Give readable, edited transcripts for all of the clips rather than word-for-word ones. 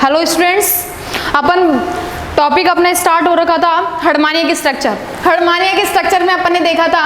Hello students, अपन topic अपना start हो रखा था हार्मोनिया की स्ट्रक्चर। हार्मोनिया के स्ट्रक्चर में अपन ने देखा था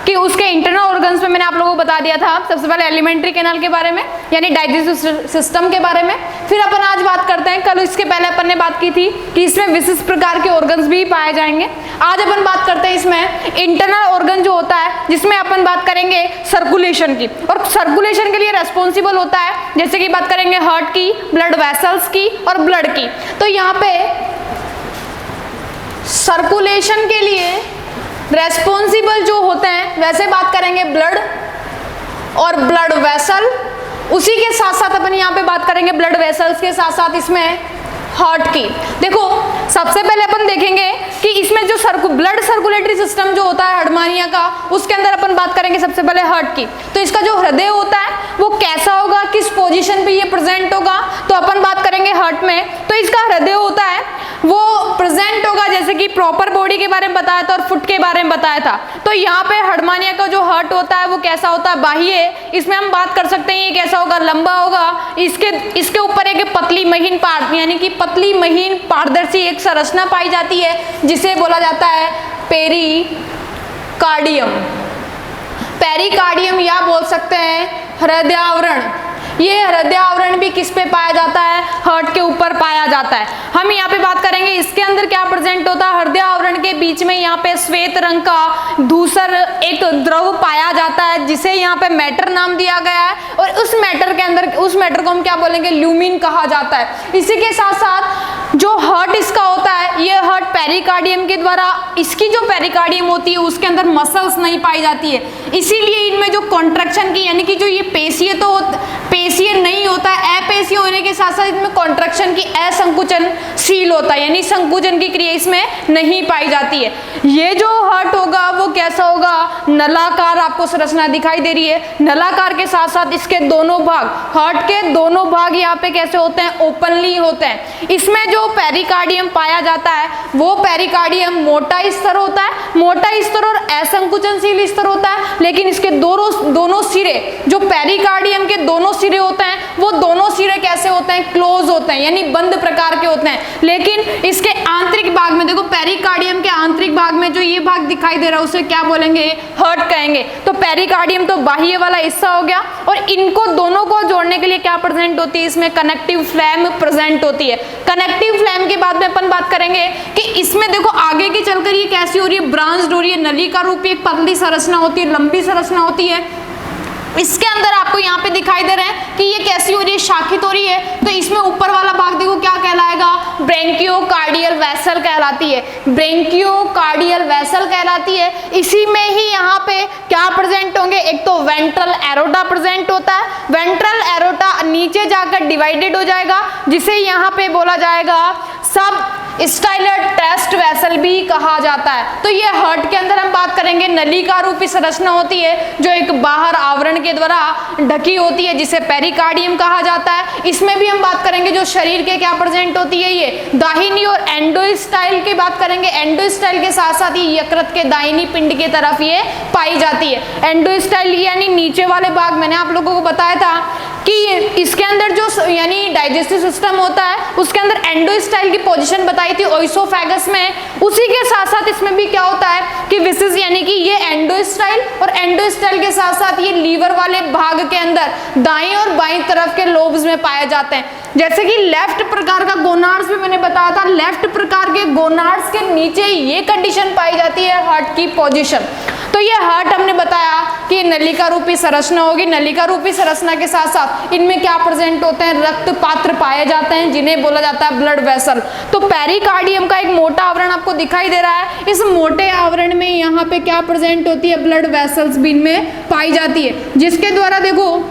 कि उसके इंटरनल ऑर्गन्स में मैंने आप लोगों को बता दिया था। सबसे पहले एलिमेंट्री कैनाल के बारे में यानी डाइजेस्टिव सिस्टम के बारे में। फिर अपन आज बात करते हैं, कल इसके पहले अपन ने बात की थी कि इसमें विशिष्ट प्रकार के ऑर्गन्स भी पाए जाएंगे। आज अपन बात करते हैं इसमें इंटरनल ऑर्गन जो होता है, जिसमें अपन बात करेंगे सर्कुलेशन की। और सर्कुलेशन के लिए रेस्पॉन्सिबल होता है, जैसे कि बात करेंगे हार्ट की, ब्लड वेसल्स की और ब्लड की। तो यहाँ पे सर्कुलेशन के लिए रेस्पॉन्सिबल जो होते हैं, वैसे बात करेंगे ब्लड और ब्लड वेसल। उसी के साथ साथ अपन यहाँ पे बात करेंगे ब्लड वेसल्स के साथ साथ इसमें हार्ट की। देखो सबसे पहले अपन देखेंगे कि इसमें जो ब्लड सर्कुलेटरी सिस्टम जो होता है हार्मोनिया का, उसके अंदर अपन बात करेंगे सबसे पहले हार्ट की। तो इसका जो हृदय होता है वो कैसा होगा, किस पोजीशन पे ये प्रेजेंट होगा, तो अपन बात करेंगे हार्ट में। तो इसका हृदय होता है वो प्रेजेंट होगा, जैसे कि प्रॉपर बॉडी के बारे में बताया था और फुट के बारे में बताया था। तो यहाँ पे हार्मोनिया का जो हार्ट होता है वो कैसा होता है, बाह्य। इसमें हम बात कर सकते हैं ये कैसा होगा, लंबा होगा। इसके ऊपर एक पतली महीन यानी कि पतली महीन पारदर्शी एक संरचना पाई जाती है, जिसे बोला जाता है पेरिकार्डियम। पेरिकार्डियम या बोल सकते हैं हृदय आवरण। ये हृदय आवरण भी किस पे पाया जाता है, हार्ट के ऊपर पाया जाता है। हम यहाँ पे बात करेंगे इसके अंदर क्या प्रेजेंट होता है, हृदय आवरण के बीच में यहाँ पे श्वेत रंग का धूसर एक द्रव पाया जाता है, जिसे यहाँ पे मैटर नाम दिया गया है। और उस मैटर के अंदर, उस मैटर को हम क्या बोलेंगे, ल्यूमिन कहा जाता है। इसी के साथ साथ जो हार्ट इसका होता है, ये हार्ट पेरिकार्डियम के द्वारा, इसकी जो पेरिकार्डियम होती है उसके अंदर मसल्स नहीं पाई जाती है, इसीलिए इनमें जो कॉन्ट्रैक्शन की यानी कि जो ये पेशीय तो पेशीय नहीं होता है, अपेशीय होने के साथ साथ इसमें कॉन्ट्रैक्शन की असंकुचनशील होता है, यानी संकुचन की क्रिया इसमें नहीं पाई जाती है। ये जो हार्ट होगा वो कैसा होगा, नलाकार आपको संरचना दिखाई दे रही है। नलाकार के साथ साथ इसके दोनों भाग, हार्ट के दोनों भाग यहाँ पे कैसे होते हैं, ओपनली होते हैं। इसमें जो पेरिकार्डियम पाया जाता है वो पेरिकार्डियम मोटा स्तर होता है, मोटा स्तर और असंकुचनशील स्तर होता है। लेकिन इसके दोनों सिरे, जो पेरिकार्डियम के दोनों सिरे होते हैं, वो दोनों सिरे कैसे होते हैं, क्लोज होते हैं, यानी बंद प्रकार के होते हैं। लेकिन इसके आंतरिक भाग में देखो, पेरिकार्डियम के आंतरिक भाग में जो ये भाग दिखाई दे रहा है उसे क्या बोलेंगे, हार्ट कहेंगे। तो पेरिकार्डियम तो बाह्य वाला हिस्सा हो गया, और इनको दोनों को जोड़ने के लिए क्या प्रेजेंट होती है, इसमें कनेक्टिव फ्लैम प्रेजेंट होती है। कनेक्टिव फ्लैम के बाद में अपन बात करेंगे कि इसमें देखो आगे की चलकर ये कैसी हो रही है, ब्रांच्ड हो रही है, नलिका रूपी एक पतली संरचना होती है, लंबी संरचना होती है। इसके अंदर आपको यहाँ पे दिखाई दे रहा है कि ये कैसी हो रही है, शाखित हो रही है। तो इसमें ऊपर वाला भाग देखो क्या कहलाएगा, ब्रेंकियोकार्डियल वेसल कहलाती है, ब्रेंकियोकार्डियल वेसल कहलाती है। इसी में ही यहाँ पे क्या प्रेजेंट होंगे, एक तो वेंट्रल एरोटा प्रेजेंट होता है। वेंट्रल एरोटा नीचे जाकर डिवाइडेड हो जाएगा, जिसे यहाँ पे बोला जाएगा सब स्टाइलर टेस्ट वेसल भी कहा जाता है। तो ये हार्ट के अंदर हम बात करेंगे नलिका रूपी संरचना होती है, जो एक बाहर आवरण के द्वारा ढकी होती है, जिसे पेरिकार्डियम कहा जाता है। इसमें भी हम बात करेंगे जो शरीर के क्या प्रेजेंट होती है, ये दाहिनी और एंडोस्टाइल की बात करेंगे। एंडोस्टाइल के साथ साथ ही यकृत के दाहिनी पिंड की तरफ ये पाई जाती है। एंडोस्टाइल यानी नीचे वाले भाग, मैंने आप लोगों को बताया था कि इसके अंदर जो यानी डाइजेस्टिव सिस्टम होता है उसके अंदर एंडोस्टाइल की पोजीशन बताई थी ओइसोफेगस में। उसी के साथ साथ इसमें भी क्या होता है कि विशेष यानी कि ये एंडोस्टाइल, और एंडोस्टाइल के साथ साथ ये लीवर वाले भाग के अंदर दाईं और बाईं तरफ के लोब्स में पाए जाते हैं। जैसे कि लेफ्ट प्रकार का गोनाड्स भी मैंने बताया था, लेफ्ट प्रकार के गोनाड्स के नीचे ये कंडीशन पाई जाती है हार्ट की पोजीशन। तो ये हार्ट हमने बताया कि नलिका रूपी संरचना होगी। नलिका रूपी संरचना के साथ साथ इनमें क्या प्रेजेंट होते हैं, रक्त पात्र पाए जाते हैं, जिन्हें बोला जाता है ब्लड वेसल। तो पेरिकार्डियम का एक मोटा आवरण आपको दिखाई दे रहा है। इस मोटे आवरण में यहाँ पे क्या प्रेजेंट होती है, ब्लड वेसल्स भी इनमें पाई जाती है, जिसके द्वारा देखो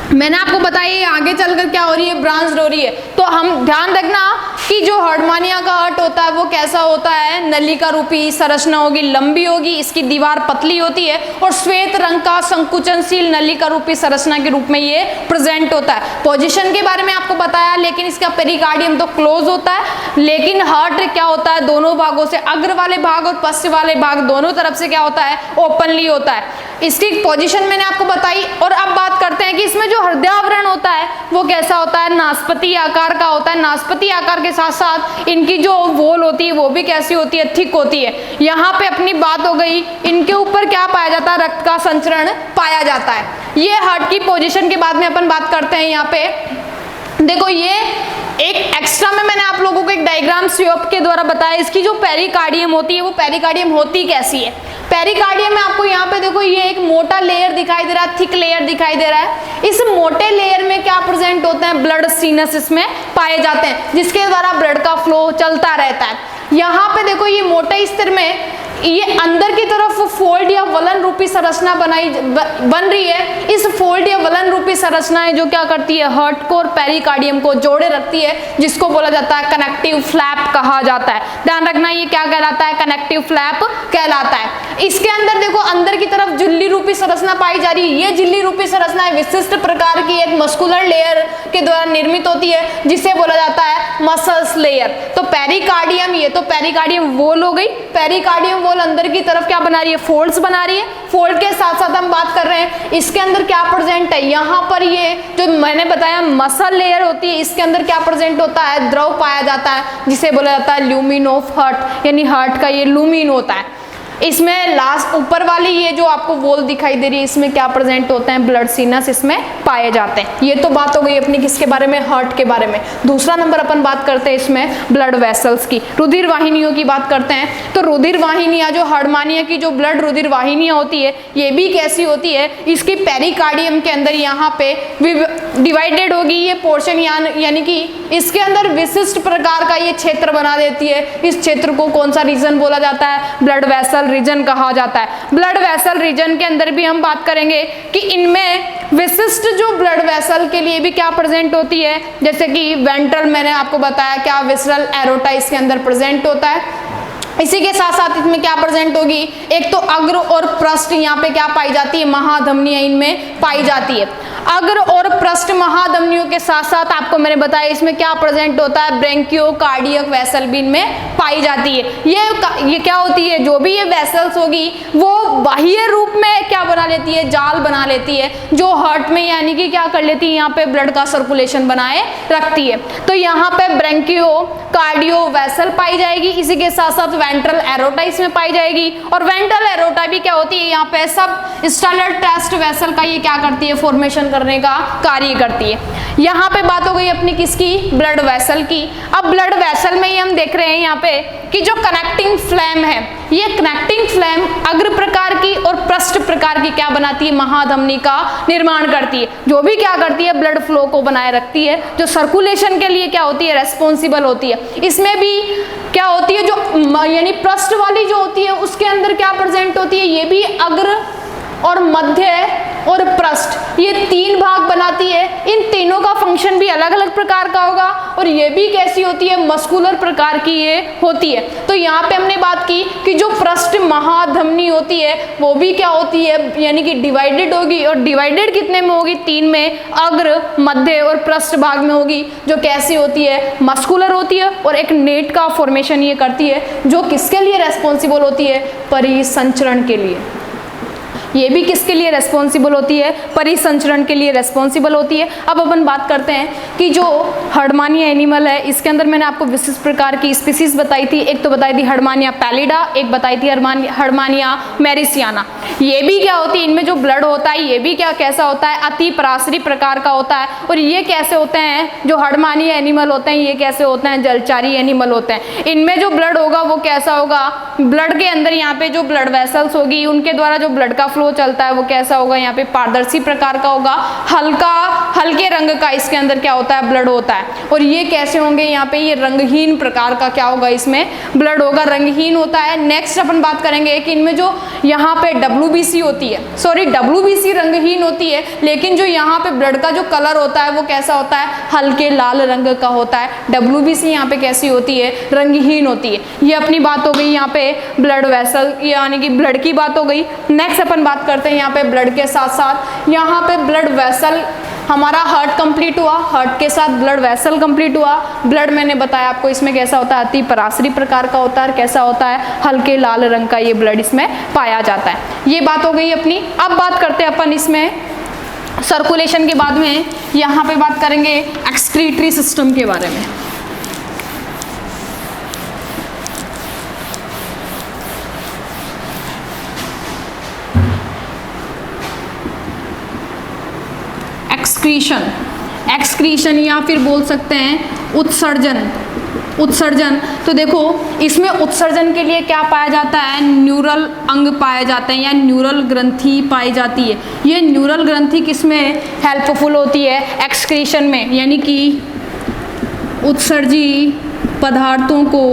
मैंने आपको बताया ये आगे चलकर क्या हो रही है, ब्रांच हो रही है। तो हम ध्यान रखना कि जो हार्मोनिया का हार्ट होता है वो कैसा होता है, नलिका रूपी संरचना होगी, लंबी होगी, इसकी दीवार पतली होती है, और श्वेत रंग का संकुचनशील नलिका रूपी संरचना के रूप में ये प्रेजेंट होता है। पोजीशन के बारे में आपको बताया, लेकिन इसका पेरिकार्डियम तो क्लोज होता है, लेकिन हार्ट क्या होता है, दोनों भागों से, अग्र वाले भाग और पश्च वाले भाग दोनों तरफ से क्या होता है, ओपनली होता है। इसकी पोजीशन मैंने आपको बताई। और अब बात करते हैं कि इसमें जो हृदय आवरण होता है वो कैसा होता है, नाशपाती आकार का होता है। नाशपाती आकार के साथ साथ इनकी जो वॉल होती है वो भी कैसी होती है, थिक होती है। यहाँ पे अपनी बात हो गई, इनके ऊपर क्या पाया जाता है, रक्त का संचरण पाया जाता है। ये हार्ट की पोजीशन के बाद में अपन बात करते हैं। यहाँ पे देखो, ये एक एक्स्ट्रा में मैंने आप लोगों को एक डायग्राम स्योप के द्वारा बताया, इसकी जो पेरिकार्डियम होती है वो पेरिकार्डियम होती कैसी है। पेरिकार्डियम में आपको यहाँ पे देखो ये एक मोटा लेयर दिखाई दे रहा है, थिक लेयर दिखाई दे रहा है। इस मोटे लेयर में क्या प्रेजेंट होते हैं, ब्लड सीनस इसमें पाए जाते हैं, जिसके द्वारा ब्लड का फ्लो चलता रहता है। यहाँ पे देखो ये मोटे स्तर में ये अंदर की तरफ फोल्ड या वलन रूपी संरचना बन रही है। इस फोल्ड या वलन रूपी संरचना है जो क्या करती है, हार्ट को और पेरिकार्डियम को जोड़े रखती है, जिसको बोला जाता है कनेक्टिव फ्लैप कहा जाता है। ध्यान रखना, ये क्या कहलाता है, कनेक्टिव फ्लैप कहलाता है। इसके अंदर देखो अंदर की तरफ झिल्ली रूपी संरचना पाई जा रही है। ये झिल्ली रूपी संरचना विशिष्ट प्रकार की एक मस्कुलर लेयर के द्वारा निर्मित होती है, जिसे बोला जाता है मसल्स लेयर। तो पेरिकार्डियम, ये तो पेरिकार्डियम वॉल हो गई। पेरिकार्डियम वॉल अंदर की तरफ क्या बना रही है, फोल्ड्स बना रही है। फोल्ड के साथ साथ हम बात कर रहे हैं इसके अंदर क्या प्रेजेंट है, यहाँ पर ये जो मैंने बताया मसल लेयर होती है, इसके अंदर क्या प्रेजेंट होता है, द्रव पाया जाता है, जिसे बोला जाता है ल्यूमिन ऑफ हार्ट, यानी हार्ट का ये लूमिन होता है। इसमें लास्ट ऊपर वाली ये जो आपको वॉल दिखाई दे रही है, इसमें क्या प्रेजेंट होते हैं, ब्लड सीनस इसमें पाए जाते हैं। ये तो बात हो गई अपनी किसके बारे में, हार्ट के बारे में। दूसरा नंबर अपन बात करते हैं इसमें ब्लड वेसल्स की, रुधिर वाहिनियों की बात करते हैं। तो रुधिर वाहिनियां, जो हार्टमानिया की जो ब्लड रुधिर वाहिनियां होती है, ये भी कैसी होती है, इसकी पेरिकार्डियम के अंदर यहाँ पे डिवाइडेड होगी ये पोर्शन, यानी कि इसके अंदर विशिष्ट प्रकार का ये क्षेत्र बना देती है। इस क्षेत्र को कौन सा रीजन बोला जाता है, ब्लड वेसल रीजन कहा जाता है। ब्लड वेसल रीजन के अंदर भी हम बात करेंगे कि इनमें विशिष्ट जो ब्लड वेसल के लिए भी क्या प्रेजेंट होती है, जैसे कि वेंट्रल, मैंने आपको बताया क्या विसरल एरोटा इसके अंदर प्रेजेंट होता है। इसी के साथ साथ इसमें क्या प्रेजेंट होगी, एक तो अग्र और पृष्ठ यहाँ पे क्या पाई जाती है, महाधमनियां इनमें पाई जाती है। अग्र और पृष्ठ महाधमनियों के साथ साथ आपको मैंने बताया इसमें क्या प्रेजेंट होता है, ब्रेंकियोकार्डियक वेसल भी इनमें पाई जाती है। ये क्या होती है, जो भी ये वेसल्स होगी वो बाह्य रूप में क्या बना लेती है, जाल बना लेती है, जो हार्ट में यानी कि क्या कर लेती है, यहाँ पे ब्लड का सर्कुलेशन बनाए रखती है। तो यहाँ पे ब्रेंकियोकार्डियो वेसल पाई जाएगी। इसी के साथ साथ वेंट्रल एरोटा इसमें पाई जाएगी। और वेंट्रल एरोटा भी क्या होती है, यहाँ पे सब स्टेलर टेस्ट वेसल का ये क्या करती है, फॉर्मेशन करने का कार्य करती है। यहाँ पे बात हो गई अपनी किसकी, ब्लड वेसल की। अब ब्लड वेसल में ही हम देख रहे हैं यहाँ पे कि जो कनेक्टिंग फ्लैम है, ये कनेक्टिंग फ्लैम अग्र प्रकार की और पृष्ठ प्रकार की क्या बनाती है, महाधमनी का निर्माण करती है, जो भी क्या करती है, ब्लड फ्लो को बनाए रखती है, जो सर्कुलेशन के लिए क्या होती है, रेस्पॉन्सिबल होती है। इसमें भी क्या होती है, जो यानी पृष्ठ वाली जो होती है उसके अंदर क्या प्रेजेंट होती है, ये भी अग्र और मध्य और पृष्ठ, ये तीन भाग बनाती है। इन तीनों का फंक्शन भी अलग अलग प्रकार का होगा और ये भी कैसी होती है, मस्कुलर प्रकार की ये होती है। तो यहाँ पे हमने बात की कि जो पृष्ठ महाधमनी होती है वो भी क्या होती है, यानी कि डिवाइडेड होगी। और डिवाइडेड कितने में होगी, तीन में, अग्र, मध्य और पृष्ठ भाग में होगी, जो कैसी होती है, मस्कुलर होती है। और एक नेट का फॉर्मेशन ये करती है, जो किसके लिए रेस्पॉन्सिबल होती है, परिसंचरण के लिए। ये भी किसके लिए रेस्पॉन्सिबल होती है, परिसंचरण के लिए रेस्पॉन्सिबल होती है। अब अपन बात करते हैं कि जो हार्टमानिया एनिमल है, इसके अंदर मैंने आपको विशिष्ट प्रकार की स्पीसीज बताई थी। एक तो बताई थी हार्टमानिया पैलिडा, एक बताई थी हार्टमानिया मेरिसियाना। ये भी क्या होती है, इनमें जो ब्लड होता है ये भी क्या कैसा होता है, अति पराशरी प्रकार का होता है। और ये कैसे होते हैं, जो हार्टमानिया एनिमल होते हैं ये कैसे होते हैं, जलचारी एनिमल होते हैं। इनमें जो ब्लड होगा वो कैसा होगा, ब्लड के अंदर यहाँ पे जो ब्लड वेसल्स होगी उनके द्वारा जो ब्लड का फ्लो चलता है वो कैसा होगा, यहाँ पे पारदर्शी प्रकार का होगा, हल्के रंग का इसके अंदर क्या होता है, ब्लड होता है। और ये कैसे होंगे, यहाँ पे ये रंगहीन प्रकार का क्या होगा, इसमें ब्लड होगा, रंगहीन होता है। नेक्स्ट अपन बात करेंगे कि इनमें जो यहाँ पे WBC होती है, सॉरी WBC रंगहीन होती है, लेकिन जो यहाँ पे ब्लड का जो कलर होता है वो कैसा होता है, हल्के लाल रंग का होता है। WBC यहाँ पे कैसी होती है, रंगहीन होती है। ये अपनी बात हो गई यहाँ पे ब्लड वेसल यानी कि ब्लड की बात हो गई। नेक्स्ट अपन बात करते हैं यहाँ पे ब्लड के साथ साथ यहाँ पे ब्लड वेसल हमारा हार्ट कंप्लीट हुआ, हार्ट के साथ ब्लड वेसल कंप्लीट हुआ। ब्लड मैंने बताया आपको इसमें कैसा होता है, अति परासरी प्रकार का होता है, कैसा होता है, हल्के लाल रंग का ये ब्लड इसमें पाया जाता है। ये बात हो गई अपनी। अब बात करते हैं अपन इसमें सर्कुलेशन के बाद में, यहाँ पे बात करेंगे एक्सक्रीटरी सिस्टम के बारे में। एक्सक्रीशन या फिर बोल सकते हैं उत्सर्जन। तो देखो इसमें उत्सर्जन के लिए क्या पाया जाता है, न्यूरल अंग पाए जाते हैं या न्यूरल ग्रंथि पाई जाती है। ये न्यूरल ग्रंथि किसमें हेल्पफुल होती है, एक्सक्रीशन में, यानी कि उत्सर्जी पदार्थों को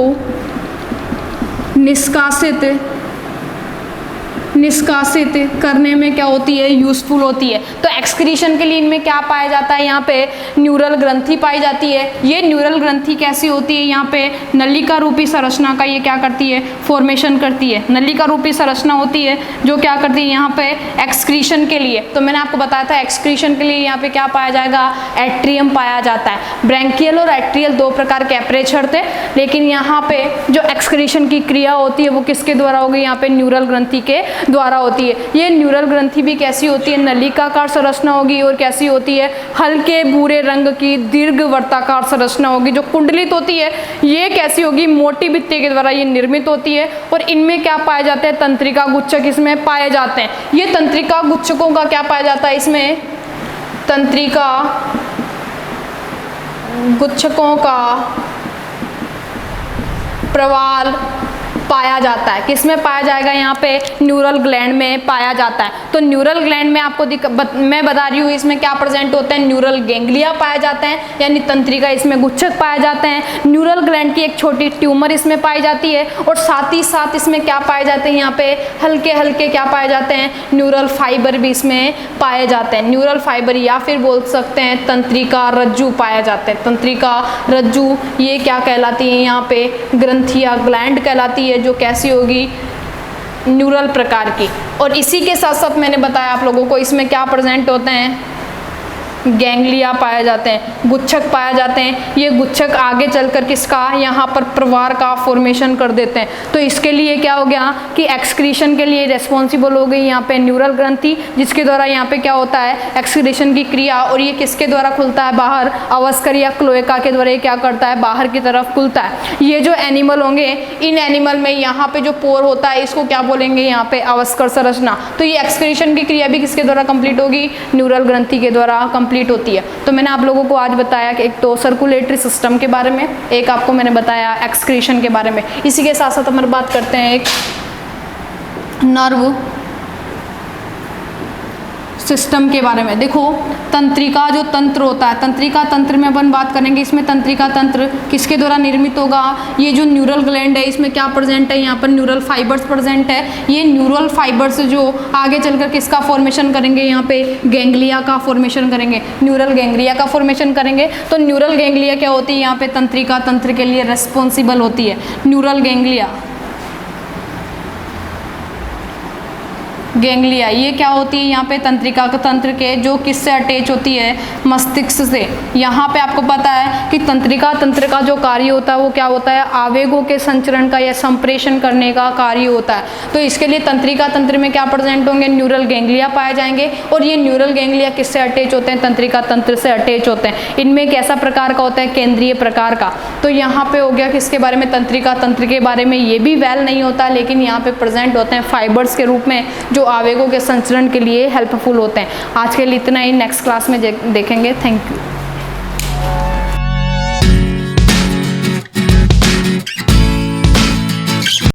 निष्कासित करने में क्या होती है, यूजफुल होती है। तो एक्सक्रीशन के लिए इनमें क्या पाया जाता है, यहाँ पे न्यूरल ग्रंथि पाई जाती है। ये न्यूरल ग्रंथि कैसी होती है, यहाँ पे नलिका रूपी संरचना का ये क्या करती है, फॉर्मेशन करती है। नलिका रूपी संरचना होती है जो क्या करती है यहाँ पे एक्सक्रीशन के लिए। तो मैंने आपको बताया था एक्सक्रीशन के लिए यहाँ पे क्या पाया जाएगा, एट्रियम पाया जाता है। ब्रैंकियल और एट्रियल दो प्रकार के एपरेचर थे, लेकिन यहाँ पे जो एक्सक्रीशन की क्रिया होती है वो किसके द्वारा होगी, यहाँ पे न्यूरल ग्रंथि के द्वारा होती है। ये न्यूरल ग्रंथि भी कैसी होती है, नलिकाकार संरचना होगी और कैसी होती है, हल्के भूरे रंग की दीर्घ वर्ताकार संरचना होगी। जो कुंडलित होती है ये कैसी होगी, मोटी भित्ति के द्वारा ये निर्मित होती है। और इनमें क्या पाए जाते हैं, तंत्रिका गुच्छक इसमें पाए जाते हैं। ये तंत्रिका गुच्छकों का क्या पाया जाता है, इसमें तंत्रिका गुच्छकों का प्रवाल पाया जाता है। किसमें पाया जाएगा, यहाँ पे न्यूरल ग्लैंड में पाया जाता है। तो न्यूरल ग्लैंड में आपको मैं बता रही हूँ इसमें क्या प्रेजेंट होते हैं, न्यूरल गैंग्लिया पाए जाते हैं, यानी तंत्रिका इसमें गुच्छक पाए जाते हैं। न्यूरल ग्लैंड की एक छोटी ट्यूमर इसमें पाई जाती है और साथ ही साथ इसमें क्या पाए जाते हैं, यहाँ पे हल्के हल्के क्या पाए जाते हैं, न्यूरल फाइबर भी इसमें पाए जाते हैं। न्यूरल फाइबर या फिर बोल सकते हैं तंत्रिका रज्जु पाए जाते हैं। तंत्रिका रज्जु ये क्या कहलाती है, यहाँ पे ग्रंथिया ग्लैंड कहलाती है, जो कैसी होगी, न्यूरल प्रकार की। और इसी के साथ साथ मैंने बताया आप लोगों को इसमें क्या प्रेजेंट होते हैं, गैंग्लिया पाए जाते हैं, गुच्छक पाए जाते हैं। ये गुच्छक आगे चलकर किसका, यहाँ पर प्रवार का फॉर्मेशन कर देते हैं। तो इसके लिए क्या हो गया कि एक्सक्रीशन के लिए रेस्पॉन्सिबल हो गई यहाँ पे न्यूरल ग्रंथि, जिसके द्वारा यहाँ पे क्या होता है, एक्सक्रीशन की क्रिया। और ये किसके द्वारा खुलता है, बाहर, अवस्कर या क्लोएका के द्वारा ये क्या करता है, बाहर की तरफ खुलता है। ये जो एनिमल होंगे, इन एनिमल में यहाँ पे जो पोर होता है इसको क्या बोलेंगे, यहाँ पे अवस्कर संरचना। तो ये एक्सक्रीशन की क्रिया भी किसके द्वारा कंप्लीट होगी, न्यूरल ग्रंथि के द्वारा कंप्लीट होती है। तो मैंने आप लोगों को आज बताया कि एक तो सर्कुलेटरी सिस्टम के बारे में, एक आपको मैंने बताया एक्सक्रीशन के बारे में। इसी के साथ साथ हम बात करते हैं एक नर्व सिस्टम के बारे में। देखो तंत्रिका जो तंत्र होता है, तंत्रिका तंत्र में अपन बात करेंगे। इसमें तंत्रिका तंत्र किसके द्वारा निर्मित होगा, ये जो न्यूरल ग्लैंड है इसमें क्या प्रेजेंट है, यहाँ पर न्यूरल फाइबर्स प्रेजेंट है। ये न्यूरल फाइबर्स जो आगे चलकर किसका फॉर्मेशन करेंगे, यहाँ पे गैंग्लिया का फॉर्मेशन करेंगे, न्यूरल गैंग्लिया का फॉर्मेशन करेंगे। तो न्यूरल गैंग्लिया क्या होती है, यहाँ पे तंत्रिका तंत्र के लिए रेस्पॉन्सिबल होती है। न्यूरल गैंग्लिया ये क्या होती है, यहाँ पे तंत्रिका तंत्र के जो किससे अटैच होती है, मस्तिष्क से। यहाँ पे आपको पता है कि तंत्रिका तंत्र का जो कार्य होता है वो क्या होता है, आवेगों के संचरण का या संप्रेषण करने का कार्य होता है। तो इसके लिए तंत्रिका तंत्र में क्या प्रेजेंट होंगे, न्यूरल गैंग्लिया पाए जाएंगे। और ये न्यूरल गैंग्लिया किससे अटैच होते हैं, तंत्रिका तंत्र से अटैच होते हैं। इनमें कैसा प्रकार का होता है, केंद्रीय प्रकार का। तो यहाँ पे हो गया किसके बारे में, तंत्रिका तंत्र के बारे में। ये भी वेल नहीं होता, लेकिन यहाँ पे प्रेजेंट होते हैं फाइबर्स के रूप में जो आवेगों के संचरण के लिए हेल्पफुल होते हैं। आज के लिए इतना ही, नेक्स्ट क्लास में देखेंगे। Thank you.